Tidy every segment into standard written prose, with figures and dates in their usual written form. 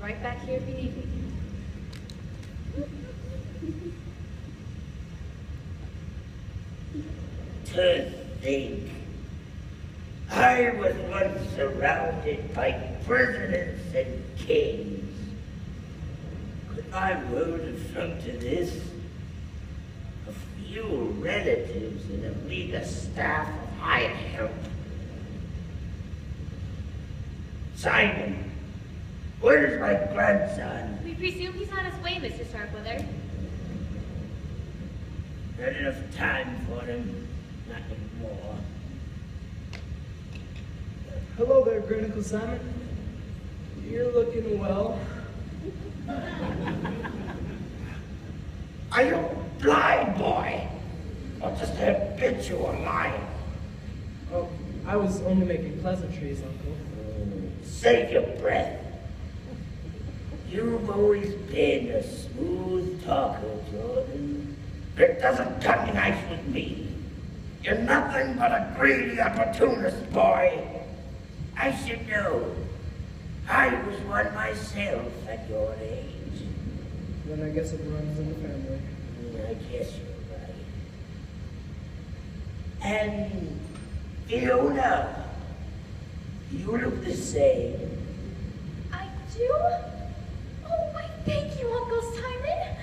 right back here if you need me. To think, I was once surrounded by presidents and kings. Could my world have shrunk to this? A few relatives and a meager staff of hired help. Simon, where's my grandson? We presume he's on his way, Mr. Starkweather. Not enough time for him. Not anymore. Hello there, Great Uncle Simon. You're looking well. Are you a blind boy? Or just a habitual liar? Oh, I was only making pleasantries, Uncle. Save your breath. You've always been a smooth talker, Jordan. It doesn't come nice with me. You're nothing but a greedy opportunist, boy. I should know. I was one myself at your age. Then I guess it runs in the family. I guess you're right. And Fiona, you look the same. I do? Oh, why, thank you, Uncle Simon.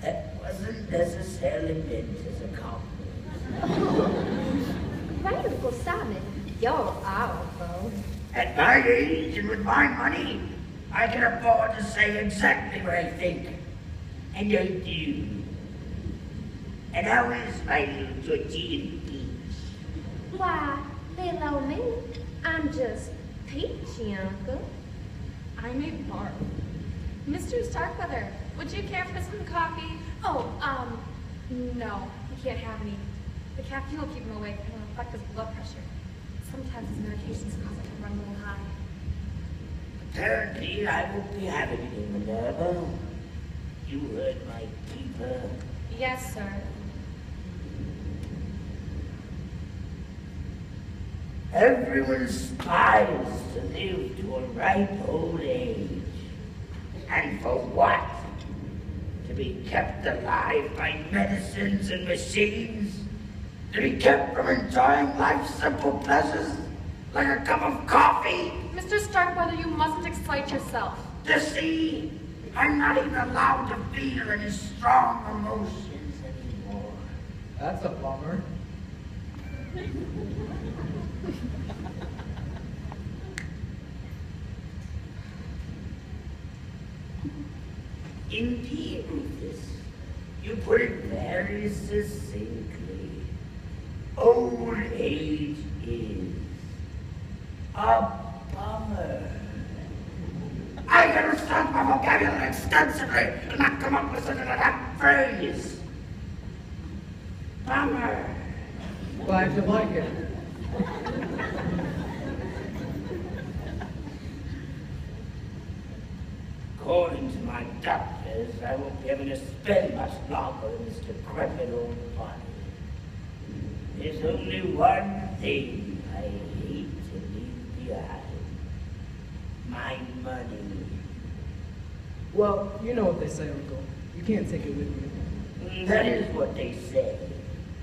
That wasn't necessarily meant as a compliment. Right, Uncle Simon. You're awful. At my age and with my money, I can afford to say exactly what I think. And I do. And how is my little Georgian peach? Why, little old me, I'm just peachy, Uncle. I'm a barb. Mr. Starkweather, would you care for some coffee? Oh, no, he can't have any. The caffeine will keep him awake and will affect his blood pressure. Sometimes his medications cause it to run a little high. Apparently, I won't be having it in Minerva. You heard my keeper. Yes, sir. Everyone aspires to live to a ripe old age. And for what? To be kept alive by medicines and machines? To be kept from enjoying life's simple pleasures, like a cup of coffee? Mr. Starkweather, you mustn't excite yourself. You see, I'm not even allowed to feel any strong emotions anymore. That's a bummer. Indeed, Rufus, you put it very succinctly. Old age is a bummer. I gotta search my vocabulary extensively and not come up with such an apt phrase. Bummer. Glad you like it. According to my doctors, I won't be able to spend much longer in this decrepit old body. There's only one thing I hate to leave behind. My money. Well, you know what they say, Uncle. You can't take it with you. That is what they say.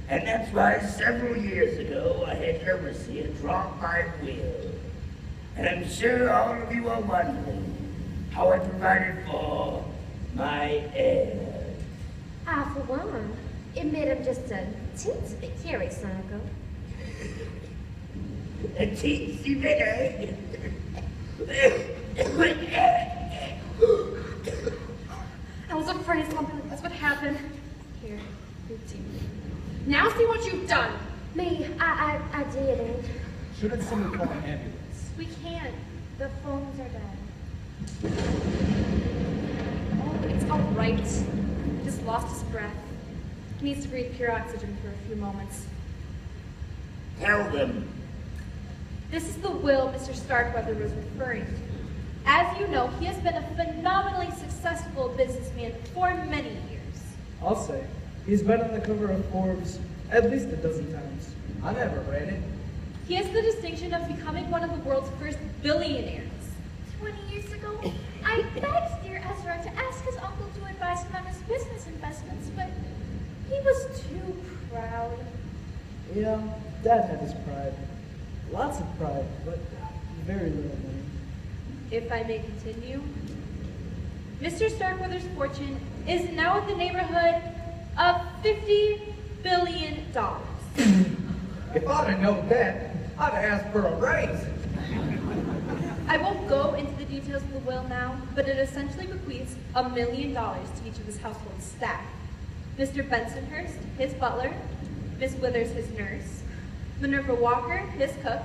And that's why several years ago I had Overseer draw my will. And I'm sure all of you are wondering how I provided for my heir. For one, it made him just a teensy bit curious, Uncle. A teensy bit, eh? I was afraid something like this would happen. Here, your tea. Now see what you've done. Me, I didn't. Shouldn't someone call an ambulance? We can't. The phones are dead. Oh, it's all right. He just lost his breath. He needs to breathe pure oxygen for a few moments. Tell them. This is the will Mr. Starkweather was referring to. As you know, he has been a phenomenally successful businessman for many years. I'll say. He's been on the cover of Forbes at least a dozen times. I never read it. He has the distinction of becoming one of the world's first billionaires. 20 years ago, I proud. Yeah, Dad had his pride. Lots of pride, but very little money. If I may continue, Mr. Starkweather's fortune is now in the neighborhood of $50 billion. If I'd have known that, I'd have asked for a raise. I won't go into the details of the will now, but it essentially bequeaths $1 million to each of his household staff. Mr. Bensonhurst, his butler, Miss Withers, his nurse, Minerva Walker, his cook,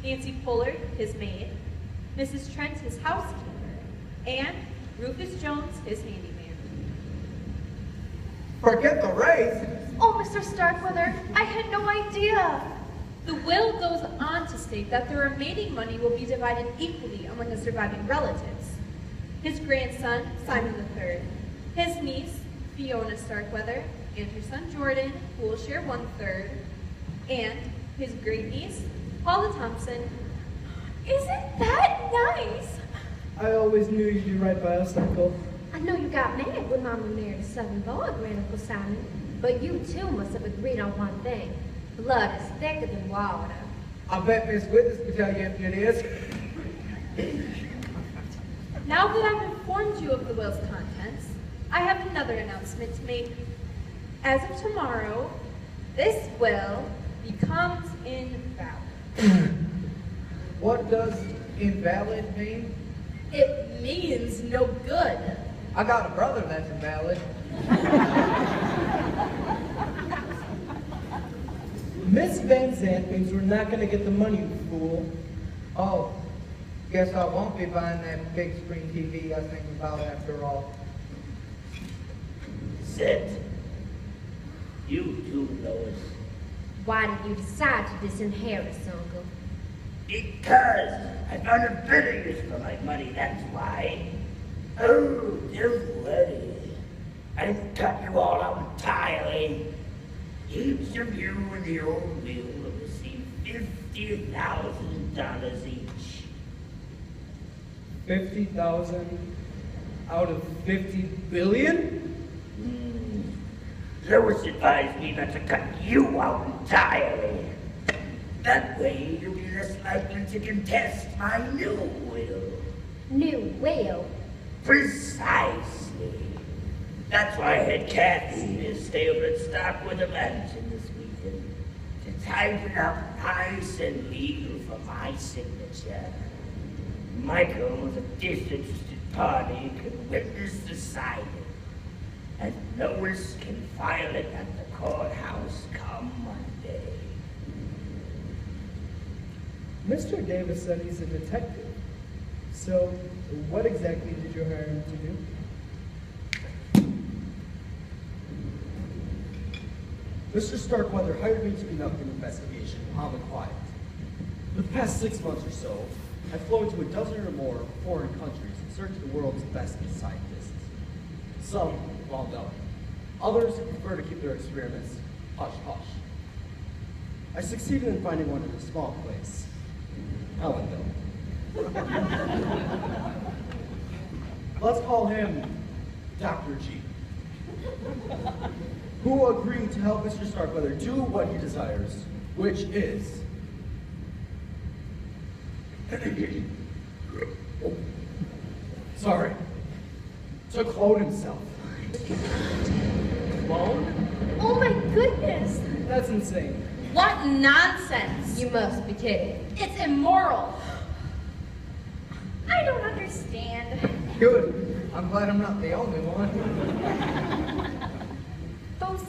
Nancy Fuller, his maid, Mrs. Trent, his housekeeper, and Rufus Jones, his handyman. Forget the raise. Oh, Mr. Starkweather, I had no idea. The will goes on to state that the remaining money will be divided equally among the surviving relatives. His grandson, Simon III, his niece, Fiona Starkweather, and her son, Jordan, who will share 1/3, and his great-niece, Paula Thompson. Isn't that nice? I always knew you'd do right by us, Uncle. I know you got mad when Mama married a Southern boy, Granduncle Simon, but you two must have agreed on one thing. Blood is thicker than water. I bet Miss Withers could tell you if it is. Now that I've informed you of the will's contents, I have another announcement to make. As of tomorrow, this will becomes invalid. What does invalid mean? It means no good. I got a brother that's invalid. Miss Van Zandt means we're not going to get the money, you fool. Oh, guess I won't be buying that big screen TV I think about after all. Sit. You too, Lois. Why did you decide to disinherit us, Uncle? Because I found a better use for my money, that's why. Oh, don't worry. I've cut you all out entirely. Each of you in the old will receive $50,000 each. 50,000 out of 50 billion? Lois advised me not to cut you out entirely. That way you'll be less likely to contest my new will. New will? Precisely. That's why I had Kathy to stay over at Starkweather Mansion this weekend to tighten up nice and legal for my signature. Michael, as a disinterested party, can witness the signing, and Lois can file it at the courthouse come Monday. Mr. Davis said he's a detective. So, what exactly did you hire him to do? Mr. Starkweather hired me to conduct an investigation on the quiet. For the past 6 months or so, I've flown to a dozen or more foreign countries in search of the world's best scientists. Some well known. Others prefer to keep their experiments hush-hush. I succeeded in finding one in a small place, Ellenville. Let's call him Dr. G, who agreed to help Mr. Starkweather do what he desires, which is to clone himself. Clone? Oh my goodness! That's insane. What nonsense! You must be kidding. It's immoral. I don't understand. Good. I'm glad I'm not the only one. Those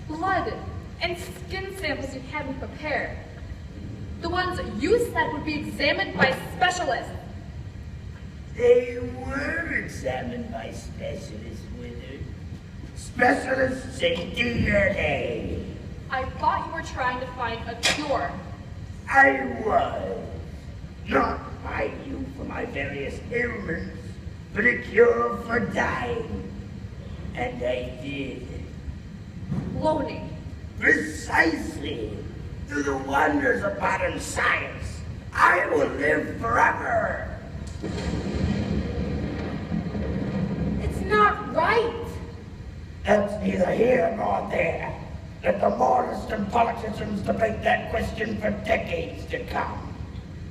blood and skin samples you had me prepared. The ones you said would be examined by specialists. They were examined by specialists, Withers. Specialists in DNA. I thought you were trying to find a cure. I was. Not by you for my various ailments, but a cure for dying. And I did. Cloning. Precisely. Through the wonders of modern science, I will live forever. It's not right. That's neither here nor there. Let the moralists and politicians debate that question for decades to come.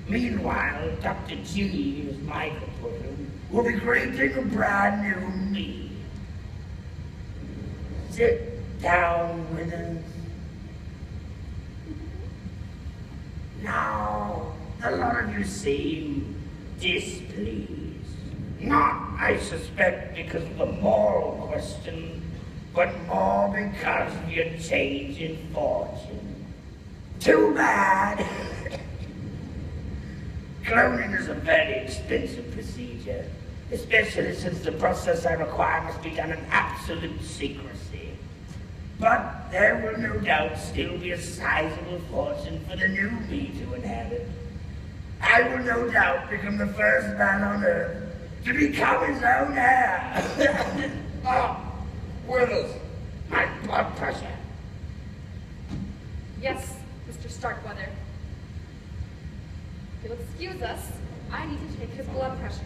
Meanwhile, Dr. G, as Michael put him, will be creating a brand new me. Sit down, winners. Now, a lot of you seem displeased. Not, I suspect, because of the moral question, but more because of your change in fortune. Too bad. Cloning is a very expensive procedure, especially since the process I require must be done in absolute secrecy. But there will no doubt still be a sizable fortune for the new me to inherit. I will no doubt become the first man on Earth to become his own heir. Oh, Withers, my blood pressure. Yes, Mr. Starkweather. If you'll excuse us, I need to take his blood pressure.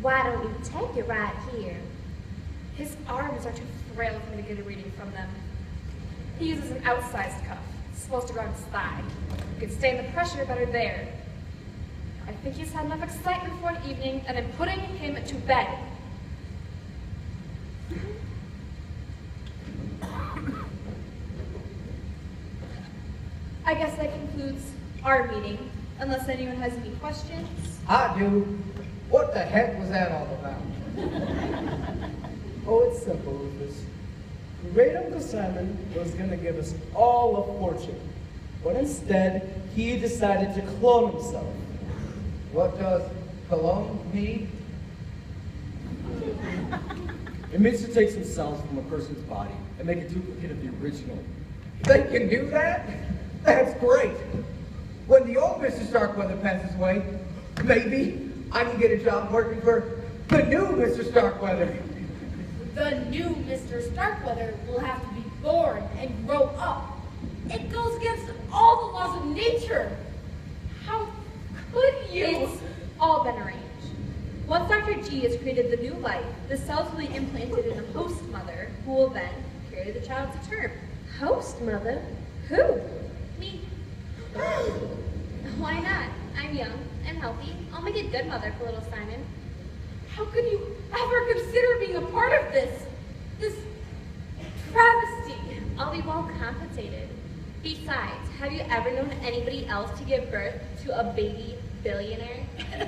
Why don't you take it right here? His arms are too frail for me to get a reading from them. He uses an outsized cuff. It's supposed to go on his thigh. You can stay in the pressure better there. I think he's had enough excitement for an evening, and I'm putting him to bed. I guess that concludes our meeting, unless anyone has any questions. I do. What the heck was that all about? Oh, it's simple, Rufus. Great Uncle Simon was going to give us all a fortune, but instead, he decided to clone himself. What does cologne mean? It means to take some cells from a person's body and make a duplicate of the original. They can do that? That's great. When the old Mr. Starkweather passes away, maybe I can get a job working for the new Mr. Starkweather. The new Mr. Starkweather will have to be born and grow up. It goes against all the laws of nature. How could you? It's all been arranged. Once Dr. G has created the new life, the cells will be implanted in a host mother, who will then carry the child to term. Host mother? Who? Me. Why not? I'm young and healthy. I'll make a good mother for little Simon. How could you ever consider being a part of this travesty? I'll be well compensated. Besides, have you ever known anybody else to give birth to a baby billionaire?